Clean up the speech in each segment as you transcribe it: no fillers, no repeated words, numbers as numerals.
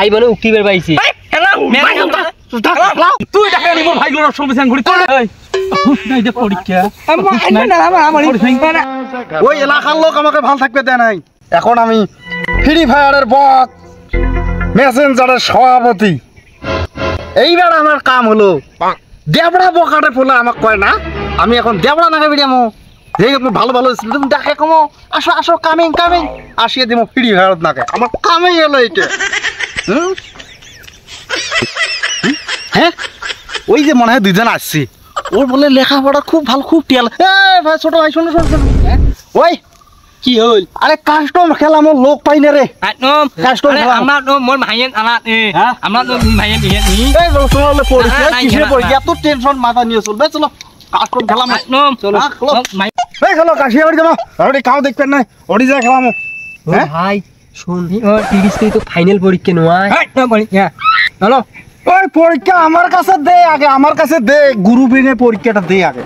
ভাই মানে উক্তিবার পাইছি তুই টাকা নি মোর ভাইগুলোর সঙ্গে সাং ঘুরি এই যে পরীক্ষা ওই এলাকার লোক আমাকে ভালো থাকবে দেয় নাই। এখন আমি ফ্রি ফায়ারের বক মেসেঞ্জারের সভাপতি। এইবার আমার কাম হলো দেবড়া বকাটে ফোলা আমাকে কয় না, আমি এখন দেবড়া নাকে বেরিয়ামো যে ভালো ভালো তুমি ডাকে কমো আসো আসো কামিং কামিং আসিয়ে দিব ফ্রি ফায়ার নাকে। আমার কামেই হলো এইটা। হ্যাঁ ওই যে মনে হয় দুইজন আসছি, ওর বলে লেখাপড়া খুব ভালো খুব টেল। ভাই ছোট ভাই শোনো শোনো ওই কি হল আরে কাস্টম খেলা মোর লোক পাই না রে। কাস্টম খেলা আমরা তো মোর ভাইয়েন আনা আমরা তো ভাইয়েন ইহেন নি এই শোনালে পড়িছে কিসে পড়িছে এত টেনশন মাথা নিয়ে চলবে। চলো কাস্টম খেলা চলো এই চলো কাশিয়া বাড়ি যাবো ওরে কাও দেখবেন না ওড়ি যা খেলামো। হ্যাঁ ভাই শুন ও 30 তারিখ তো ফাইনাল পরীক্ষা নয় চলো ওই পরীক্ষা আমার কাছে দে আগে, আমার কাছে দে গুরু বিনে পরীক্ষাটা দে আগে।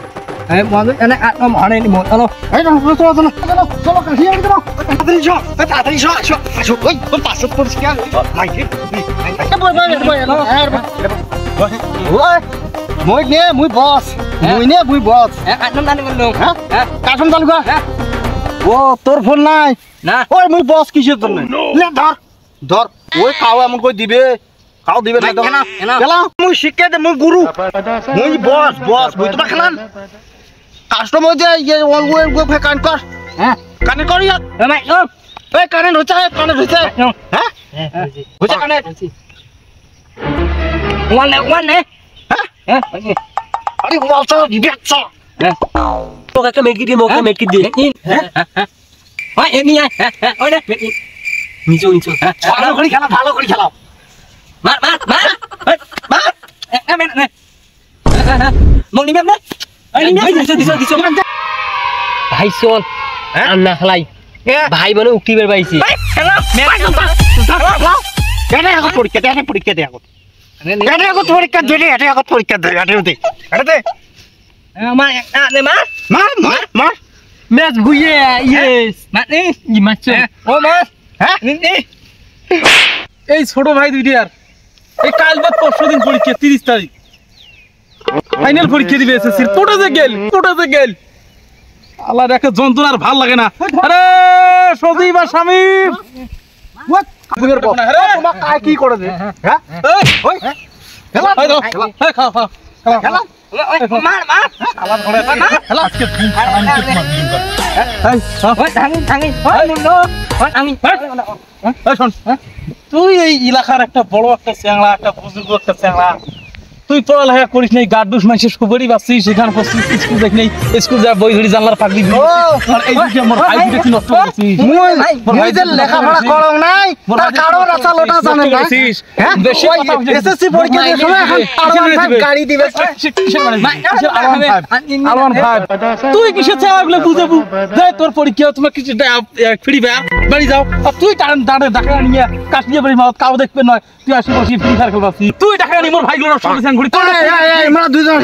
এই মনে এনে আটম হানে নি চলো এই চলো চলো চলো চলো চলো কাশিয়া বাড়ি যাবো তাড়াতাড়ি শো আসো আসো ওই পাঁচশো পরীক্ষা মাইকে মই নে মুই বস মুই নে মুই বস। আটম দানি বললো হ্যাঁ কাশম চালু কর। ও তোর ফোন নাই না ওই মুই বস কিসের জন্য লে ধর ধর ওই খাও এমন কই দিবে খাও দিবে না কেনা খেলা মুই শিক্ষা দে মুই গুরু মুই বস বস মুই তোমা খেলান কাস্টমার যে ইয়ে ওই কান কর। হ্যাঁ কানে কর ইয়া ভাই এই কানে হচ্ছে হ্যাঁ হচ্ছে কানে ওয়ান নে হ্যাঁ আরে বলছো দিবেছ তোকে একটা মেকি দিয়ে মোকে মেকি দিয়ে হ্যাঁ এনি ওই নে নিচো নিচো ভালো করে খেলা মার মার মার মার এমন নে মনি মেম না এই দিছো দিছো ভাই শোন আন্না খেলাই ভাই মানে উক্তিবার পাইছি কেন এখন পরীক্ষা দে পরীক্ষা দে এখন এটা এখন পরীক্ষা দে এটা এখন পরীক্ষা দে এটা দে আমার নে মার মার মার মার ম্যাচ ভুইয়ে ইয়েস মার নে ই মাছ ও মার হ্যাঁ নে এই ছোট ভাই দুইটার এই কাল বাদ পরশু দিন পরীক্ষা 30 তারিখ ফাইনাল পরীক্ষা দিবে এসএসসির কোটা যে গেল আল্লাহ রেখে যন্ত্রণা আর ভাল লাগে না। আরে সজীব আর শামিম বুঝের বস তোমার কাজ কি করে দে হ্যাঁ ওই খেলা এই খাও খেলা মার মার আলাদা করে খেলা আজকে তুমি আমি তো তোমার দিন কর এই ওই থাঙ্গি ওই মুন্ডো ওই আমি এই শোন তুই এই এলাকার একটা বড় একটা চ্যাংড়া একটা বুজুর্গ একটা চ্যাংড়া তুই পড়ালেখা করিস নাই গাড্ডুস মাইসের সুপারি বাসছিস সেখানে পড়ছিস স্কুল দেখ নেই স্কুল যা বই ধরি জানলার পাগলি আর এই যে আমার ভাই দুটো কি নষ্ট করছিস মুই যে লেখাপড়া করং নাই তার কারণ আছে লোটা জানেন না হ্যাঁ বেশি কথা এসএসসি পরীক্ষা দিয়ে সময় এখন আর গাড়ি দিবে আলমান ভাই তুই কিসের চাওয়াগুলো বুঝাবু যে তোর পরীক্ষা তোমার কিছু ফ্রি ফায়ার বাড়ি যাও আর তুই টাকা টাকা নিয়ে কাশিয়ে বাড়ি মাও কাউ দেখবে নয় তুই আসি বসি ফ্রি ফায়ার খেলবাসি তুই টাকা নিয়ে মোর ভাইগুলোর সঙ্গে ঘুরি আমরা দুইজন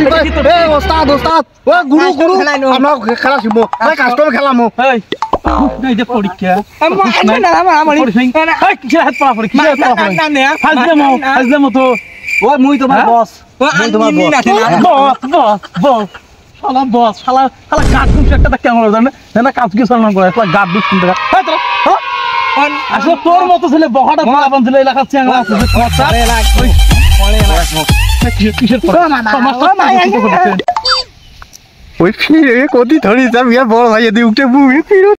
এই ওস্তাদ ও গুরু আমরা খেলা শিখবো ভাই কাস্টমার খেলামো এই যে পরীক্ষা আমার কিসের হাত পড়া পরীক্ষা ফাজলামো তো ও মুই তোমার বস বস শালা বস শালা গার্ডুস একটা কেমন জানে না কাজ কি চালানো করে একটা গার্ডুস কিনতে আসলে তোর মতো ছেলে বহাটা পড়া বানছিল এলাকার চ্যাংড়া আছে ওই ফিরে কদি ধরি যাবি বড় ভাই এদি উঠে বুমি ফিরো